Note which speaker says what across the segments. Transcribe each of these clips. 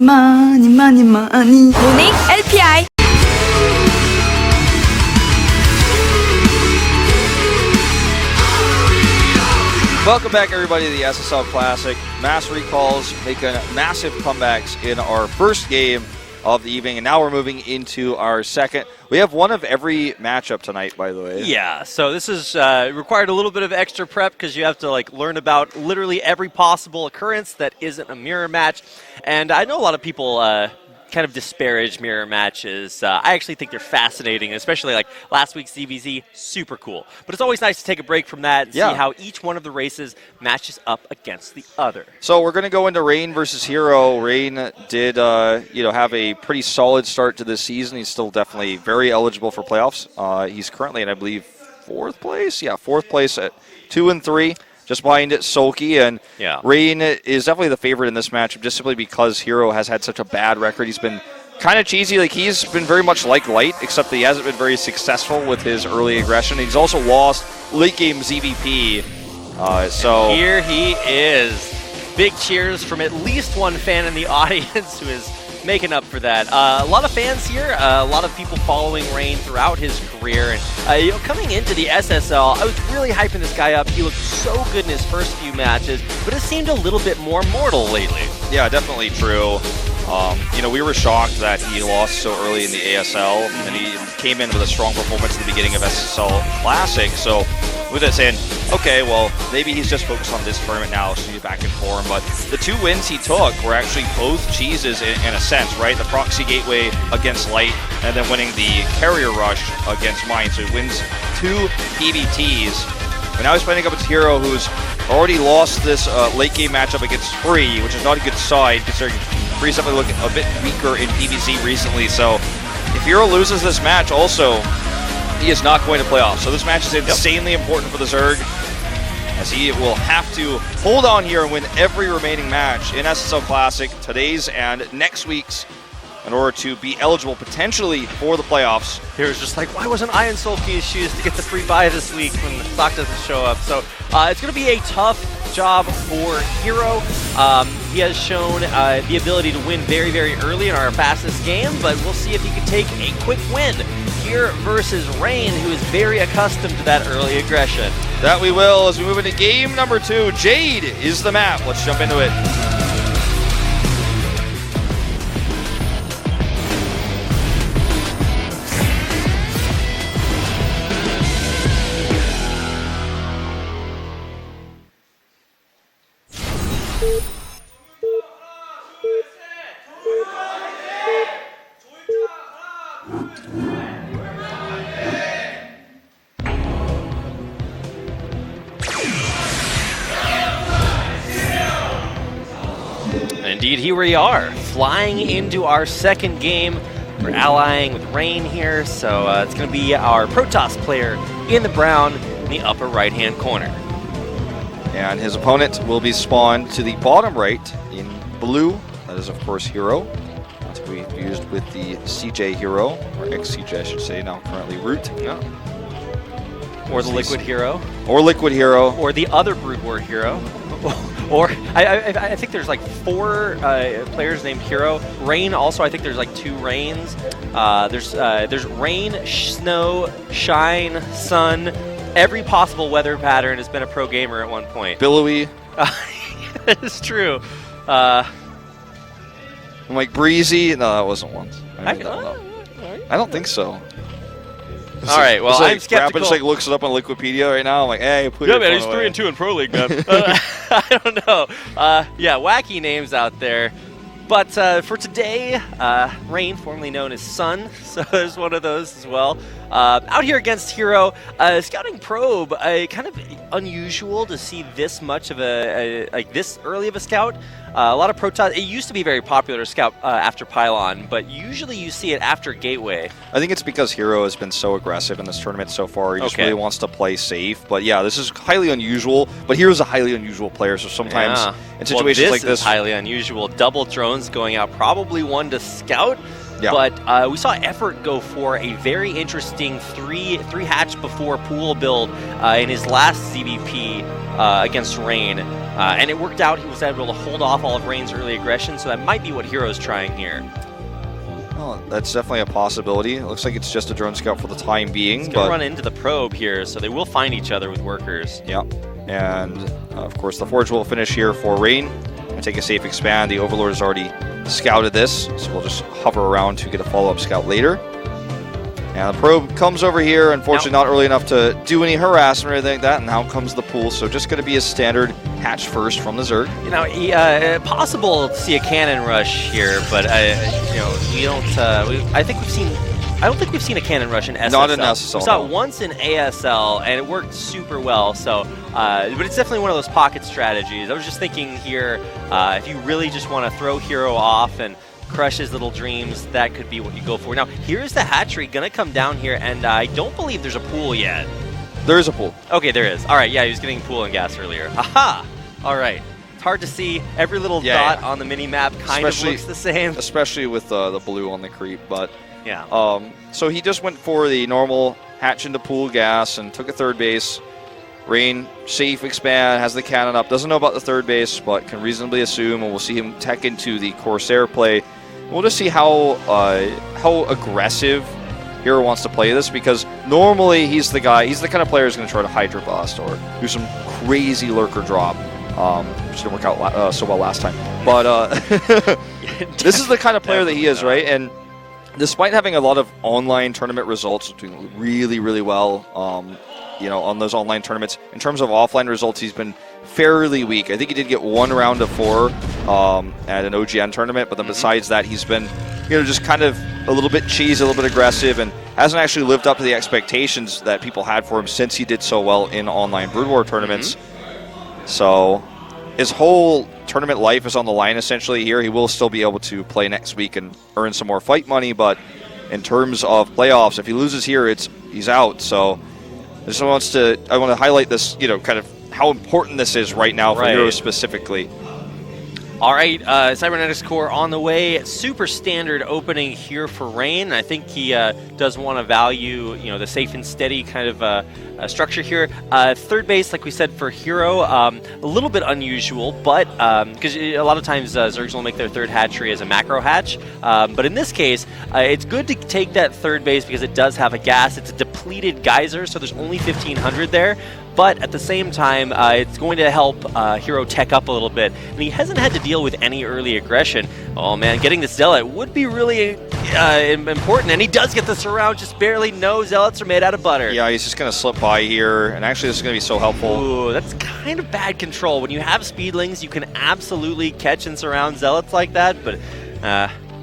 Speaker 1: 많이 많이 많이
Speaker 2: 모닝 LPI.
Speaker 3: Welcome back, everybody, to the SSL Classic. Mass recalls making massive comebacks in our first game of the evening, and now we're moving into our second. We have one of every matchup tonight, by the way.
Speaker 4: Yeah, so this is required a little bit of extra prep because you have to learn about literally every possible occurrence that isn't a mirror match. And I know a lot of people kind of disparage mirror matches. I actually think they're fascinating, especially like last week's DBZ, super cool. But it's always nice to take a break from that and see how each one of the races matches up against the other.
Speaker 3: So we're going to go into Rain versus herO. Rain did have a pretty solid start to this season. He's still definitely very eligible for playoffs. He's currently in, I believe, fourth place. Yeah, fourth place at 2-3. Just behind it, Sulky, and Rain is definitely the favorite in this matchup just simply because herO has had such a bad record. He's been kind of cheesy. Like, he's been very much like Light, except that he hasn't been very successful with his early aggression. He's also lost late game ZVP. So
Speaker 4: here he is. Big cheers from at least one fan in the audience who is making up for that. A lot of fans here, a lot of people following Rain throughout his career. And coming into the SSL, I was really hyping this guy up. He looked so good in his first few matches, but it seemed a little bit more mortal lately.
Speaker 3: Yeah, definitely true. We were shocked that he lost so early in the ASL, and he came in with a strong performance at the beginning of SSL Classic. So with that saying, okay, well, maybe he's just focused on this tournament now, so he's back in form. But the two wins he took were actually both cheeses in a sense, right? The proxy gateway against Light, and then winning the carrier rush against Mine. So he wins 2 PBTs. And now he's playing against herO, who's already lost this late game matchup against Free, which is not a good side, considering Free's definitely looking a bit weaker in PvZ recently. So if herO loses this match also, he is not going to playoffs. So this match is insanely important for the Zerg, as he will have to hold on here and win every remaining match in SSL Classic, today's and next week's, in order to be eligible potentially for the playoffs.
Speaker 4: Here's just like, why wasn't I in Sulky's shoes to get the free buy this week when the stock doesn't show up? So it's going to be a tough job for herO. He has shown the ability to win very, very early in our fastest game, but we'll see if he can take a quick win here versus Rain, who is very accustomed to that early aggression.
Speaker 3: That we will as we move into game number 2. Jade is the map. Let's jump into it.
Speaker 4: Indeed, here we are, flying into our second game. We're allying with Rain here, so it's going to be our Protoss player in the brown in the upper right-hand corner.
Speaker 3: And his opponent will be spawned to the bottom right in blue. That is, of course, herO. That's what we've used with the CJ herO, or ex-CJ, I should say, now currently Root.
Speaker 4: Yeah. Or the Liquid herO.
Speaker 3: Or Liquid herO.
Speaker 4: Or the other Brood War herO. Or I think there's like 4 players named herO. Rain also, I think there's like 2 Rains. There's rain, snow, shine, sun. Every possible weather pattern has been a pro gamer at one point.
Speaker 3: Billowy.
Speaker 4: That is true.
Speaker 3: I'm like breezy. No, that wasn't once. I don't think so.
Speaker 4: All right, well, I'm skeptical.
Speaker 3: Just looks it up on Wikipedia right now. I'm like, hey, put
Speaker 4: it man, he's 3-2 in Pro League, man. I don't know. Wacky names out there. But for today, Rain, formerly known as Sun, so there's one of those as well. Out here against herO, Scouting Probe, kind of unusual to see this much of this early of a scout. A lot of Protoss. It used to be very popular to scout after Pylon, but usually you see it after Gateway.
Speaker 3: I think it's because herO has been so aggressive in this tournament so far. He just really wants to play safe. But yeah, this is highly unusual. But herO's a highly unusual player, so sometimes in situations like this,
Speaker 4: is highly unusual. Double drones going out, probably one to scout.
Speaker 3: Yeah.
Speaker 4: But we saw Effort go for a very interesting three hatch before pool build in his last CBP against Rain. And it worked out. He was able to hold off all of Rain's early aggression, so that might be what herO's trying here.
Speaker 3: Well, that's definitely a possibility. It looks like it's just a drone scout for the time being.
Speaker 4: He's going to run into the probe here, so they will find each other with workers.
Speaker 3: Yeah, and of course the Forge will finish here for Rain. And take a safe expand. The Overlord has already scouted this, so we'll just hover around to get a follow-up scout later. And the probe comes over here, unfortunately not early enough to do any harassment or anything like that, and now comes the pool. So just going to be a standard hatch first from the Zerg.
Speaker 4: You know, possible to see a cannon rush here, but you know, we don't. I don't think we've seen a cannon rush in SSL.
Speaker 3: Not in SSL.
Speaker 4: We saw it once in ASL, and it worked super well. So, but it's definitely one of those pocket strategies. I was just thinking here, if you really just want to throw herO off and crush his little dreams, that could be what you go for. Now, here's the hatchery going to come down here, and I don't believe there's a pool yet.
Speaker 3: There is a pool.
Speaker 4: Okay, there is. All right, yeah, he was getting pool and gas earlier. Aha! All right. It's hard to see. Every little dot on the mini-map kind of looks the same.
Speaker 3: Especially with the blue on the creep, but...
Speaker 4: Yeah.
Speaker 3: So he just went for the normal hatch into pool gas and took a third base. Rain, safe expand, has the cannon up. Doesn't know about the third base, but can reasonably assume, and we'll see him tech into the Corsair play. We'll just see how aggressive herO wants to play this, because normally he's the kind of player who's going to try to Hydra Bust or do some crazy lurker drop, which didn't work out so well last time. But this is the kind of player that he is, right? And despite having a lot of online tournament results, doing really, really well, you know, on those online tournaments, in terms of offline results, he's been fairly weak. I think he did get one round of 4 at an OGN tournament, but then besides that, he's been, you know, just kind of a little bit cheesy, a little bit aggressive, and hasn't actually lived up to the expectations that people had for him since he did so well in online Brood War tournaments. So his whole tournament life is on the line essentially here. He will still be able to play next week and earn some more fight money, but in terms of playoffs, if he loses here, he's out. So I want to highlight this, you know, kind of how important this is right now for herO specifically.
Speaker 4: All right, Cybernetics Core on the way. Super standard opening here for Rain. I think he does want to value, you know, the safe and steady kind of structure here. Third base, like we said, for herO, a little bit unusual, but because a lot of times Zergs will make their third hatchery as a macro hatch. But in this case, it's good to take that third base because it does have a gas. It's a depleted geyser, so there's only 1,500 there. But at the same time, it's going to help herO tech up a little bit. And he hasn't had to deal with any early aggression. Oh man, getting the Zealot would be really important. And he does get the surround, just barely. No Zealots are made out of butter.
Speaker 3: Yeah, he's just going to slip by here. And actually, this is going to be so helpful.
Speaker 4: Ooh, that's kind of bad control. When you have speedlings, you can absolutely catch and surround Zealots like that. But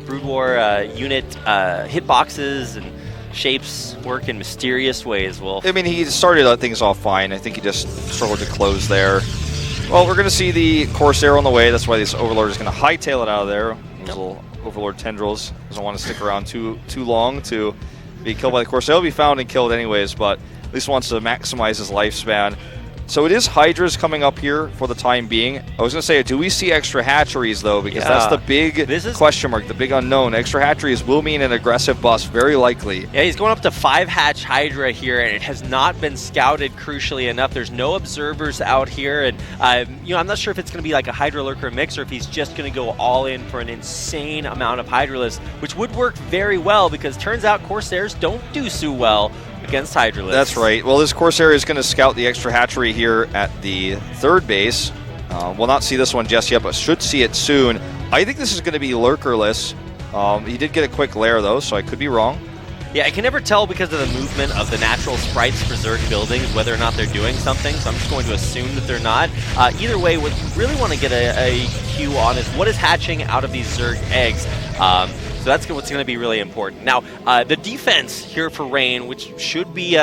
Speaker 4: Brood War unit hitboxes and shapes work in mysterious ways, Wolf.
Speaker 3: I mean, he started things off fine. I think he just struggled to close there. Well, we're going to see the Corsair on the way. That's why this Overlord is going to hightail it out of there. Those little Overlord tendrils. Doesn't want to stick around too long to be killed by the Corsair. He'll be found and killed anyways, but at least wants to maximize his lifespan. So it is Hydras coming up here for the time being. I was going to say, do we see extra hatcheries, though? Because that's the big question mark, the big unknown. Extra hatcheries will mean an aggressive bust, very likely.
Speaker 4: Yeah, he's going up to 5 hatch Hydra here, and it has not been scouted, crucially enough. There's no observers out here, and you know, I'm not sure if it's going to be like a Hydra Lurker mix or if he's just going to go all in for an insane amount of Hydralisks, which would work very well because turns out Corsairs don't do so well against Hydralisks.
Speaker 3: That's right. Well, this Corsair is going to scout the extra hatchery here at the third base. We'll not see this one just yet, but should see it soon. I think this is going to be lurkerless. He did get a quick lair, though, so I could be wrong.
Speaker 4: Yeah, I can never tell because of the movement of the natural sprites for Zerg buildings whether or not they're doing something, so I'm just going to assume that they're not. Either way, what you really want to get a cue on is what is hatching out of these Zerg eggs. So that's what's going to be really important. Now, the defense here for Rain, which should be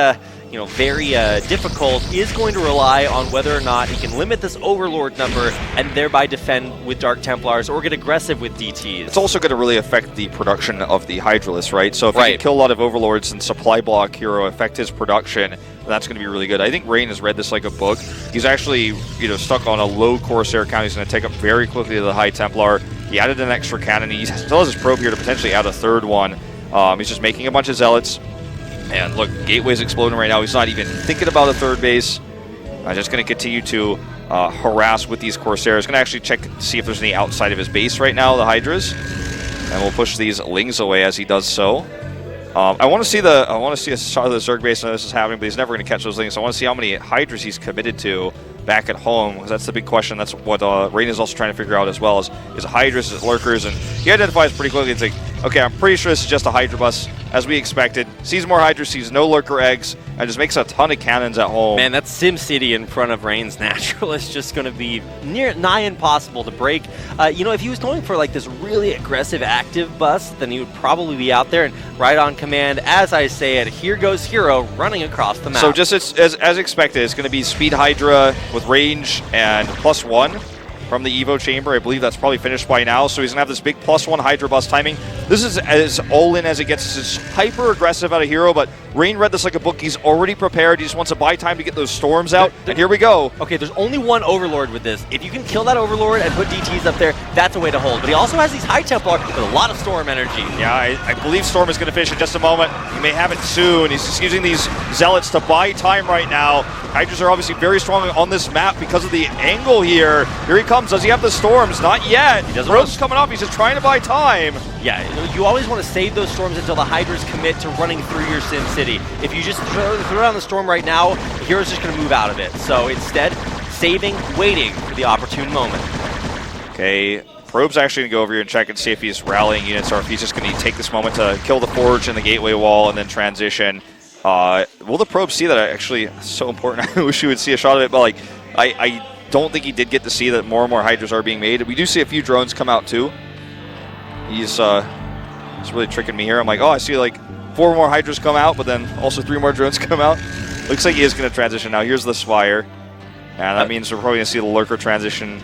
Speaker 4: you know, very difficult, is going to rely on whether or not he can limit this Overlord number and thereby defend with Dark Templars or get aggressive with DTs.
Speaker 3: It's also going to really affect the production of the Hydralisks, right? So if he can kill a lot of Overlords and supply block herO, affect his production, that's going to be really good. I think Rain has read this like a book. He's actually, you know, stuck on a low Corsair count. He's going to take up very quickly to the High Templar. He added an extra cannon. He still has his probe here to potentially add a third one. He's just making a bunch of zealots. And look, Gateway's exploding right now. He's not even thinking about a third base. Just going to continue to harass with these Corsairs. Going to actually check to see if there's any outside of his base right now, the Hydras. And we'll push these Lings away as he does so. I want to see a shot of the Zerg base. I know this is happening, but he's never going to catch those Lings. So I want to see how many Hydras he's committed to back at home, because that's the big question. That's what Rain is also trying to figure out as well. Is it Hydras, is it Lurkers? And he identifies pretty quickly. It's like, okay, I'm pretty sure this is just a Hydra bus, as we expected. Sees more Hydras, sees no Lurker eggs, and just makes a ton of cannons at home.
Speaker 4: Man, that SimCity in front of Rain's natural is just going to be nigh impossible to break. You know, if he was going for like this really aggressive active bus, then he would probably be out there and right on command. As I say it, here goes herO running across the map.
Speaker 3: So just as expected, it's going to be Speed Hydra with range and +1 from the Evo chamber. I believe that's probably finished by now. So he's going to have this big +1 Hydra bus timing. This is as all-in as it gets. This is hyper-aggressive out of herO, but Rain read this like a book. He's already prepared. He just wants to buy time to get those storms out, and here we go.
Speaker 4: Okay, there's only one Overlord with this. If you can kill that Overlord and put DTs up there, that's a way to hold. But he also has these High Templar with a lot of storm energy.
Speaker 3: Yeah, I believe Storm is going to finish in just a moment. He may have it soon. He's just using these Zealots to buy time right now. Hydras are obviously very strong on this map because of the angle here. Here he comes. Does he have the storms? Not yet. He doesn't. Rogue's coming up. He's just trying to buy time.
Speaker 4: Yeah, you always want to save those storms until the Hydras commit to running through your SimCity. If you just throw down the storm right now, herO's just going to move out of it. So instead, saving, waiting for the opportune moment.
Speaker 3: Okay, Probe's actually going to go over here and check and see if he's rallying units or if he's just going to take this moment to kill the Forge and the Gateway Wall and then transition. Will the Probe see that? Actually, it's so important. I wish you would see a shot of it, but like, I don't think he did get to see that more and more Hydras are being made. We do see a few drones come out too. He's really tricking me here. I'm like, oh, I see like 4 more Hydras come out, but then also 3 more drones come out. Looks like he is going to transition now. Here's the Spire, and that means we're probably going to see the Lurker transition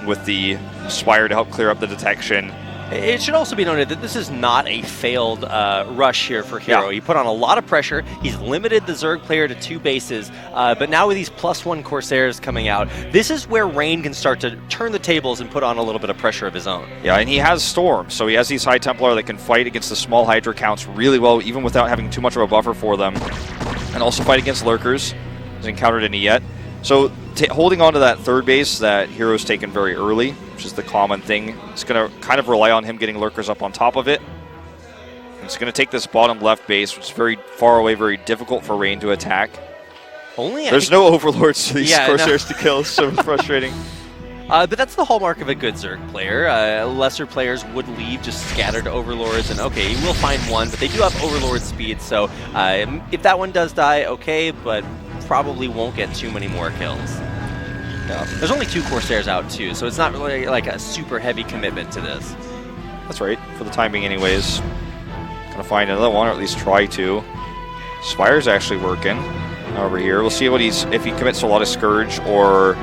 Speaker 3: with the Spire to help clear up the detection.
Speaker 4: It should also be noted that this is not a failed rush here for herO.
Speaker 3: Yeah.
Speaker 4: He put on a lot of pressure. He's limited the Zerg player to 2 bases, but now with these +1 Corsairs coming out, this is where Rain can start to turn the tables and put on a little bit of pressure of his own.
Speaker 3: Yeah, and he has Storm, so he has these High Templar that can fight against the small Hydra counts really well, even without having too much of a buffer for them, and also fight against Lurkers. Hasn't encountered any yet. So holding on to that third base that herO's taken very early, which is the common thing, it's going to kind of rely on him getting Lurkers up on top of it. And it's going to take this bottom left base, which is very far away, very difficult for Rain to attack. There's no Overlords for these Corsairs to kill, so frustrating.
Speaker 4: But that's the hallmark of a good Zerg player. Lesser players would leave just scattered Overlords, and okay, you will find one, but they do have Overlord speed, so if that one does die, okay, but probably won't get too many more kills. Yeah. There's only 2 Corsairs out too, so it's not really like a super heavy commitment to this.
Speaker 3: That's right, for the time being anyways. Gonna find another one, or at least try to. Spire's actually working over here. We'll see if he commits to a lot of Scourge, or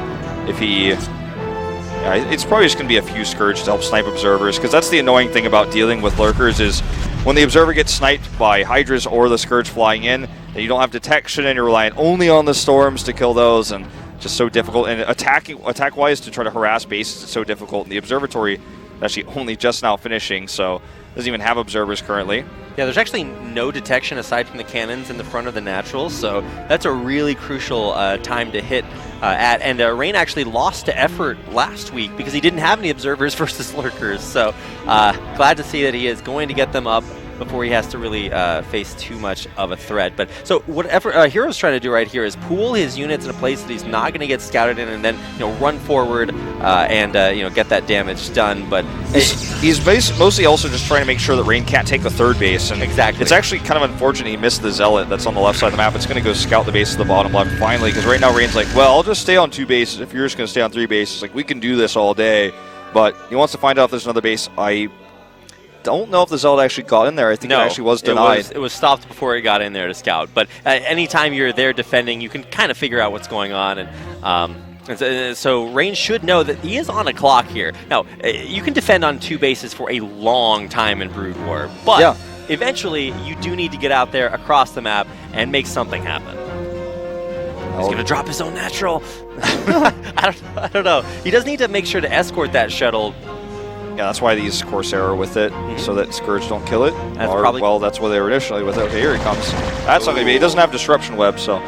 Speaker 3: if he... Yeah, it's probably just gonna be a few Scourge to help snipe Observers, because that's the annoying thing about dealing with Lurkers is when the Observer gets sniped by Hydras or the Scourge flying in, and you don't have detection and you're relying only on the Storms to kill those, and just so difficult. And attack-wise, to try to harass bases, it's so difficult. And the Observatory is actually only just now finishing, so doesn't even have Observers currently.
Speaker 4: Yeah, there's actually no detection aside from the cannons in the front of the Naturals, so that's a really crucial time to hit at. And Rain actually lost to effort last week because he didn't have any Observers versus Lurkers, so glad to see that he is going to get them up before he has to really face too much of a threat. But so whatever herO's trying to do right here is pool his units in a place that he's not going to get scouted in, and then run forward and get that damage done. But
Speaker 3: he's mostly also just trying to make sure that Rain can't take the third base. And
Speaker 4: exactly,
Speaker 3: it's actually kind of unfortunate he missed the Zealot that's on the left side of the map. It's going to go scout the base to the bottom left finally, because right now Rain's like, well, I'll just stay on 2 bases if you're just going to stay on 3 bases. Like, we can do this all day, but he wants to find out if there's another base. I don't know if the Zealot actually got in there. I think it actually was denied.
Speaker 4: It was stopped before it got in there to scout. But anytime you're there defending, you can kind of figure out what's going on. And so Rain should know that he is on a clock here. Now, you can defend on 2 bases for a long time in Brood War, but eventually you do need to get out there across the map and make something happen. He's going to drop his own natural. I don't know. He does need to make sure to escort that shuttle
Speaker 3: Yeah, that's why these Corsair are with it, so that Scourge don't kill it.
Speaker 4: That's
Speaker 3: Or,
Speaker 4: probably-
Speaker 3: well, that's why they were initially with it. Okay, here he comes. That's not going to be. He doesn't have Disruption Web, so.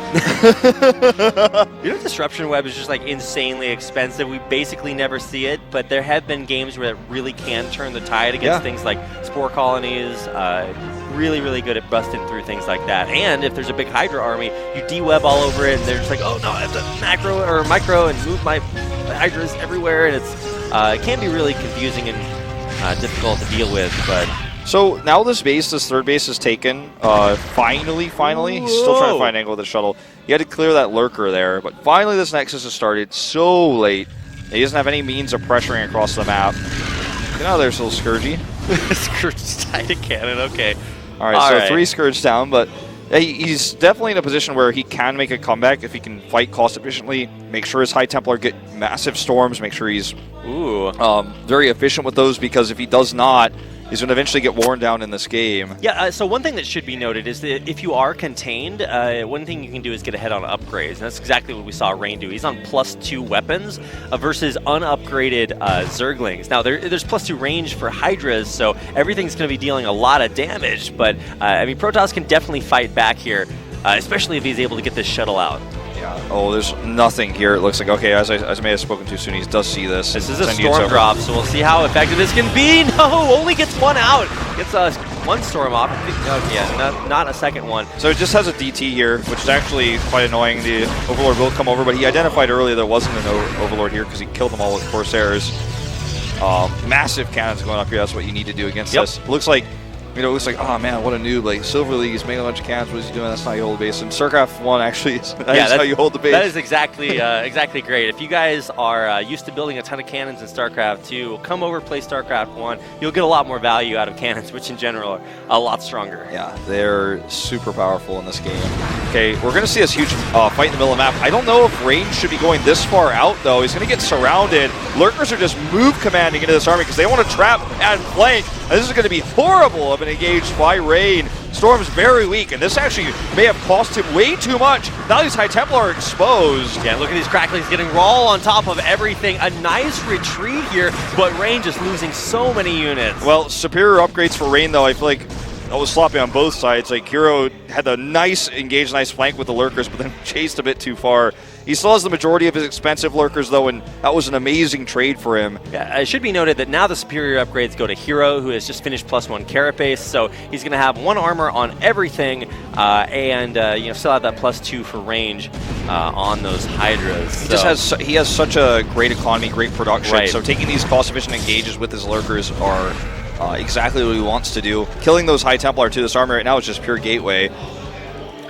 Speaker 4: You know, Disruption Web is just like insanely expensive. We basically never see it, but there have been games where it really can turn the tide against things like Spore Colonies. Really, really good at busting through things like that. And if there's a big Hydra army, you de-web all over it, and they're just like, oh no, I have to macro or micro and move my Hydras everywhere, and it can be really confusing and difficult to deal with, but.
Speaker 3: So now this third base is taken. Finally, he's still trying to find an angle with the shuttle. He had to clear that lurker there, but finally this Nexus has started so late. He doesn't have any means of pressuring across the map. Get out of there, little Scourgy.
Speaker 4: Scourge tied to cannon, okay.
Speaker 3: All right, 3 Scourge down, but he's definitely in a position where he can make a comeback if he can fight cost efficiently, make sure his High Templar get massive storms, make sure he's very efficient with those, because if he does not, he's going to eventually get worn down in this game.
Speaker 4: Yeah, so one thing that should be noted is that if you are contained, one thing you can do is get ahead on upgrades, and that's exactly what we saw Rain do. He's on +2 weapons versus unupgraded Zerglings. Now, there's +2 range for Hydras, so everything's going to be dealing a lot of damage, but, I mean, Protoss can definitely fight back here, especially if he's able to get this shuttle out.
Speaker 3: Yeah. Oh, there's nothing here. It looks like, okay, as I may have spoken too soon, he does see this.
Speaker 4: This is a storm drop, so we'll see how effective this can be. No, only gets 1 out. Gets 1 storm off. Yeah, not a second one.
Speaker 3: So it just has a DT here, which is actually quite annoying. The Overlord will come over, but he identified earlier there wasn't an Overlord here because he killed them all with Corsairs. Massive cannons going up here. That's what you need to do against this. Looks like, it looks like, oh man, what a noob. Like, Silver League is making a bunch of cannons. What is he doing? That's not how you hold the base. And StarCraft 1 actually is how you hold the base.
Speaker 4: That is exactly exactly great. If you guys are used to building a ton of cannons in StarCraft 2, come over, play StarCraft 1. You'll get a lot more value out of cannons, which in general are a lot stronger.
Speaker 3: Yeah, they're super powerful in this game. Okay, we're going to see this huge fight in the middle of the map. I don't know if Rain should be going this far out, though. He's going to get surrounded. Lurkers are just move commanding into this army because they want to trap and flank. And this is going to be horrible of an engage by Rain. Storm's very weak, and this actually may have cost him way too much. Now these High Templar are exposed.
Speaker 4: Yeah, look at these cracklings getting raw on top of everything. A nice retreat here, but Rain just losing so many units.
Speaker 3: Well, superior upgrades for Rain, though. I feel like that was sloppy on both sides. Like, herO had the nice flank with the Lurkers, but then chased a bit too far. He still has the majority of his expensive Lurkers, though, and that was an amazing trade for him.
Speaker 4: Yeah, it should be noted that now the superior upgrades go to herO, who has just finished +1 Carapace, so he's going to have 1 armor on everything, and still have that +2 for range on those Hydras.
Speaker 3: He has such a great economy, great production.
Speaker 4: Right.
Speaker 3: So taking these cost-efficient engages with his Lurkers are exactly what he wants to do. Killing those High Templar to this army right now is just pure gateway.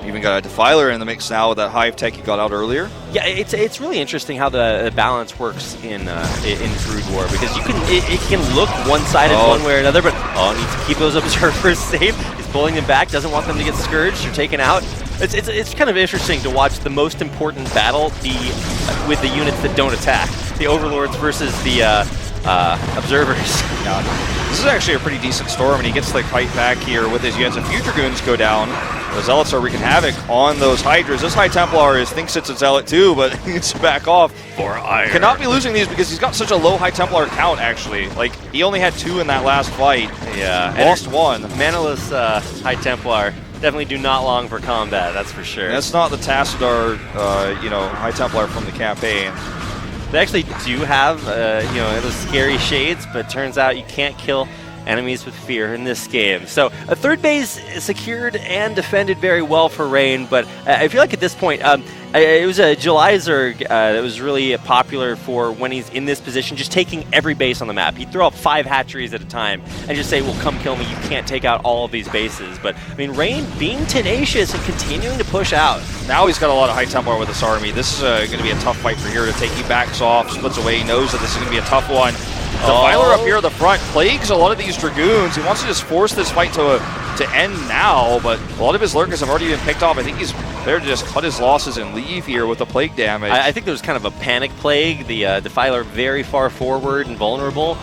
Speaker 3: Even got a Defiler in the mix now with that Hive tech he got out earlier.
Speaker 4: Yeah, it's really interesting how the balance works in Brood War, because it can look one-sided one way or another, but needs to keep those observers safe. He's pulling them back, doesn't want them to get scourged or taken out. It's kind of interesting to watch the most important battle be with the units that don't attack, the Overlords versus the observers.
Speaker 3: Yeah. This is actually a pretty decent storm, and he gets to fight back here with his units. A few Dragoons go down. The Zealots are wreaking havoc on those Hydras. This High Templar thinks it's a Zealot too, but he needs to back off.
Speaker 4: For iron.
Speaker 3: Cannot be losing these because he's got such a low High Templar count, actually. Like, he only had 2 in that last fight.
Speaker 4: Yeah.
Speaker 3: Lost 1.
Speaker 4: Manaless High Templar definitely do not long for combat, that's for sure.
Speaker 3: That's not the Tassadar, High Templar from the campaign.
Speaker 4: They actually do have, those scary shades, but turns out you can't kill enemies with fear in this game. So a third base secured and defended very well for Rain, but I feel like at this point, it was a July Zerg that was really popular for when he's in this position, just taking every base on the map. He'd throw up 5 hatcheries at a time and just say, well, come kill me, you can't take out all of these bases. But, I mean, Rain being tenacious and continuing to push out.
Speaker 3: Now he's got a lot of High Templar with this army. This is going to be a tough fight for herO to take. He backs off, splits away, he knows that this is going to be a tough one. The Defiler up here at the front plagues a lot of these Dragoons. He wants to just force this fight to to end now, but a lot of his lurkers have already been picked off. I think he's better to just cut his losses and leave here with the plague damage.
Speaker 4: I think there was kind of a panic plague. The Defiler very far forward and vulnerable.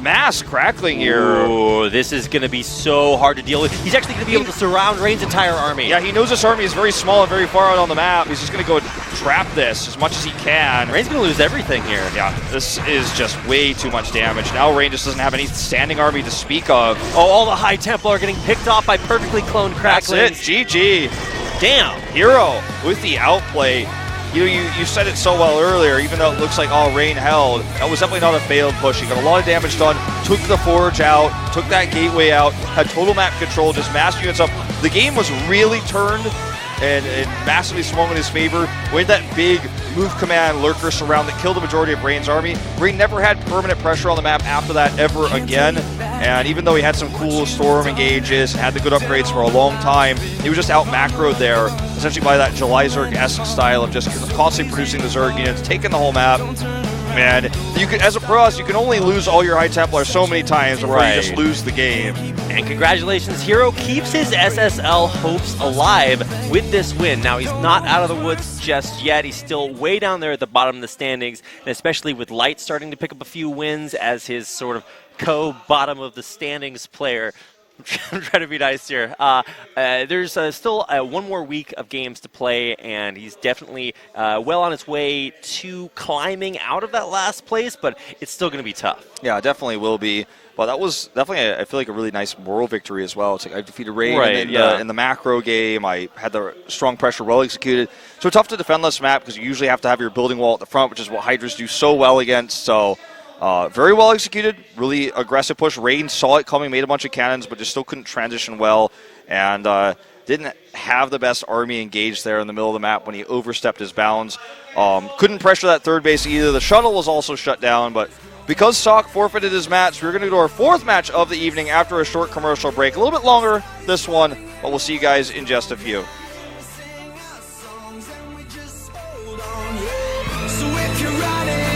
Speaker 3: Mass crackling here.
Speaker 4: Ooh, this is going to be so hard to deal with. He's actually going to be able to surround Rain's entire army.
Speaker 3: Yeah, he knows this army is very small and very far out on the map. He's just going to go trap this as much as he can.
Speaker 4: Rain's going to lose everything here.
Speaker 3: Yeah, this is just way too much damage. Now Rain just doesn't have any standing army to speak of.
Speaker 4: Oh, all the High Templar are getting picked off by perfectly cloned cracklings.
Speaker 3: That's it, GG.
Speaker 4: Damn.
Speaker 3: herO with the outplay. You said it so well earlier, even though it looks like all Rain held, that was definitely not a failed push. He got a lot of damage done, took the Forge out, took that gateway out, had total map control, just massed units up. The game was really turned and massively swung in his favor with that big move command lurker surround that killed the majority of Rain's army. Rain never had permanent pressure on the map after that ever again, and even though he had some cool storm engages, had the good upgrades for a long time, he was just out macroed there, essentially by that July Zerg-esque style of just constantly producing the Zerg units, taking the whole map. And you could, as a pros, you can only lose all your High Templars so many times before you just lose the game.
Speaker 4: And congratulations, herO keeps his SSL hopes alive with this win. Now, he's not out of the woods just yet. He's still way down there at the bottom of the standings, and especially with Light starting to pick up a few wins as his sort of co-bottom of the standings player. I'm trying to be nice here. There's still one more week of games to play, and he's definitely well on his way to climbing out of that last place, but it's still going to be tough.
Speaker 3: Yeah, it definitely will be. But that was definitely, I feel like, a really nice moral victory as well. It's like I defeated Rain in the macro game. I had the strong pressure well executed. So tough to defend this map because you usually have to have your building wall at the front, which is what Hydras do so well against. So very well executed, really aggressive push. Rain saw it coming, made a bunch of cannons, but just still couldn't transition well. And didn't have the best army engaged there in the middle of the map when he overstepped his bounds. Couldn't pressure that third base either. The shuttle was also shut down, but because Sock forfeited his match, we're going to go to our fourth match of the evening after a short commercial break. A little bit longer, this one, but we'll see you guys in just a few.
Speaker 2: So if you're riding